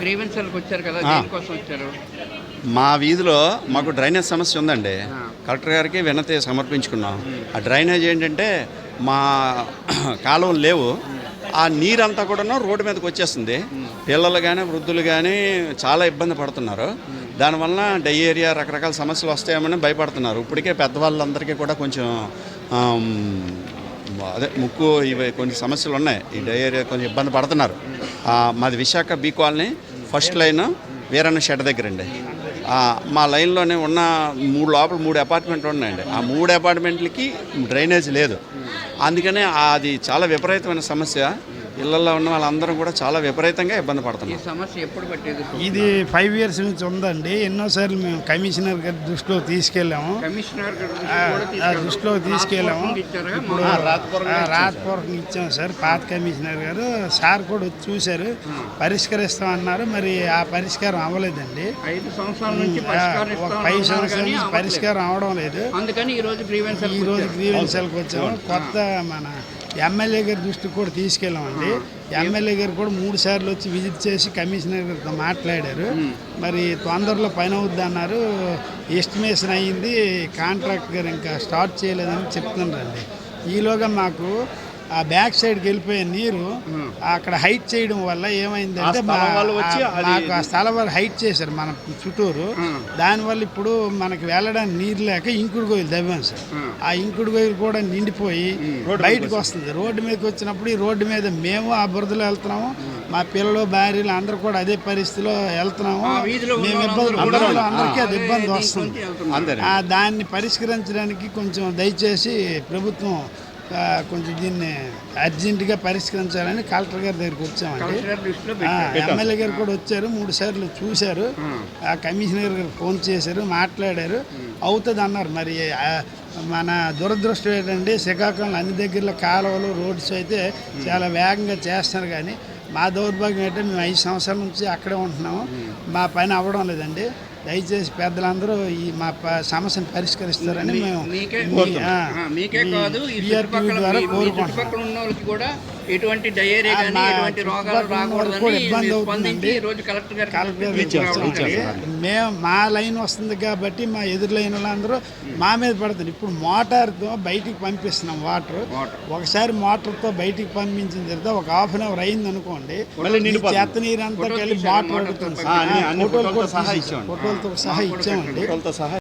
గ్రీవెన్సర్కి వచ్చారు కదా, దేనికోసం వచ్చారు? మా వీధిలో మాకు డ్రైనేజ్ సమస్య ఉందండి. కలెక్టర్ గారికి వినతి సమర్పించుకున్నాం. ఆ డ్రైనేజ్ ఏంటంటే మా కాలువలు లేవు, ఆ నీరంతా కూడా రోడ్డు మీదకి వచ్చేస్తుంది. పిల్లలు కానీ వృద్ధులు కానీ చాలా ఇబ్బంది పడుతున్నారు. దానివల్ల డయేరియా రకరకాల సమస్యలు వస్తాయేమని భయపడుతున్నారు. ఇప్పటికే పెద్దవాళ్ళందరికీ కూడా కొంచెం అదే ముక్కు ఇవి కొన్ని సమస్యలు ఉన్నాయి. ఈ డయేరియా కొంచెం ఇబ్బంది పడుతున్నారు. మాది Visakha be colony first line Veeranna shed దగ్గర అండి. మా లైన్లోనే ఉన్న లోపల 3 అపార్ట్మెంట్లు ఉన్నాయండి. ఆ 3 అపార్ట్మెంట్లకి డ్రైనేజ్ లేదు. అందుకనే అది చాలా విపరీతమైన సమస్య. ఇళ్లలో ఉన్న వాళ్ళందరూ కూడా చాలా విపరీతంగా ఇబ్బంది పడుతున్నారు. సమస్య ఎప్పుడు పట్టేది? ఇది 5 years నుంచి ఉందండి. ఎన్నోసార్లు మేము కమిషనర్ గారి దృష్టిలో తీసుకెళ్ళాము. ఇప్పుడు రాత్పూర్వకం ఇచ్చాము సార్. పాత కమిషనర్ గారు సార్ కూడా వచ్చి చూశారు, పరిష్కరిస్తామన్నారు. మరి ఆ పరిష్కారం అవ్వలేదండి. 5 సంవత్సరాల నుంచి పరిష్కారం అవడం లేదు. అందుకని ఈరోజు గ్రీవెన్సల్కి వచ్చాము. కొత్త మన ఎమ్మెల్యే గారి దృష్టికి కూడా తీసుకెళ్ళామండి. ఎమ్మెల్యే గారు కూడా 3 సార్లు వచ్చి విజిట్ చేసి కమిషనర్ గారితో మాట్లాడారు. మరి తొందరలో పని అవుద్ది అన్నారు. ఎస్టిమేషన్ అయ్యింది, కాంట్రాక్ట్ గారు ఇంకా స్టార్ట్ చేయలేదని చెప్తున్నారండి. ఈలోగా మాకు ఆ బ్యాక్ సైడ్కి వెళ్ళిపోయే నీరు అక్కడ హైట్ చేయడం వల్ల ఏమైందంటే మాకు ఆ స్థలం వాళ్ళు హైట్ చేశారు మన చుట్టూరు. దానివల్ల ఇప్పుడు మనకి వెళ్ళడానికి నీరు లేక ఇంకుడు గొయ్యలు తవ్వాం సార్. ఆ ఇంకుడు గొయ్యలు కూడా నిండిపోయి బయటకు వస్తుంది. రోడ్డు మీదకి వచ్చినప్పుడు ఈ రోడ్డు మీద మేము ఆ బురదలో వెళ్తున్నాము, మా పిల్లలు భార్యలు అందరూ కూడా అదే పరిస్థితిలో వెళ్తున్నాము. మేము ఇబ్బంది అందరికీ అది ఇబ్బంది వస్తుంది. దాన్ని పరిష్కరించడానికి కొంచెం దయచేసి ప్రభుత్వం కొంచెం దీన్ని అర్జెంటుగా పరిష్కరించాలని కలెక్టర్ గారి దగ్గరికి వచ్చామండి. ఎమ్మెల్యే గారు కూడా వచ్చారు, 3 సార్లు చూశారు. ఆ కమిషనర్ గారు ఫోన్ చేశారు, మాట్లాడారు, అవుతుంది అన్నారు. మరి మన దురదృష్టం ఏంటంటే శ్రీకాకుళంలో అన్ని దగ్గరలో కాలువలు రోడ్స్ అయితే చాలా వేగంగా చేస్తున్నారు. కానీ మా దౌర్భాగ్యం ఏంటంటే మేము 5 సంవత్సరాల నుంచి అక్కడే ఉంటున్నాము, మా పని అవ్వడం లేదండి. దయచేసి పెద్దలందరూ ఈ మా సమస్యను పరిష్కరిస్తారని మేము ద్వారా కోరుకుంటున్నాం. ఎటువంటి డయేరియా కానీ ఎటువంటి రోగాలు రాకూడదని స్పందించి రోజు కలెక్టర్ గారు మేము మా లైన్ వస్తుంది కాబట్టి మా ఎదురు లైన్ వాళ్ళందరూ మా మీద పడుతుంది. ఇప్పుడు మోటార్తో బయటికి పంపిస్తున్నాం వాటర్. ఒకసారి మోటార్తో బయటికి పంపించిన తర్వాత ఒక ½ an hour అయింది అనుకోండి, చెత్త నీరు అంతా కలిపి వాటర్ అడుగుతుంది. ఫోటోలతో సహా ఇచ్చామండి.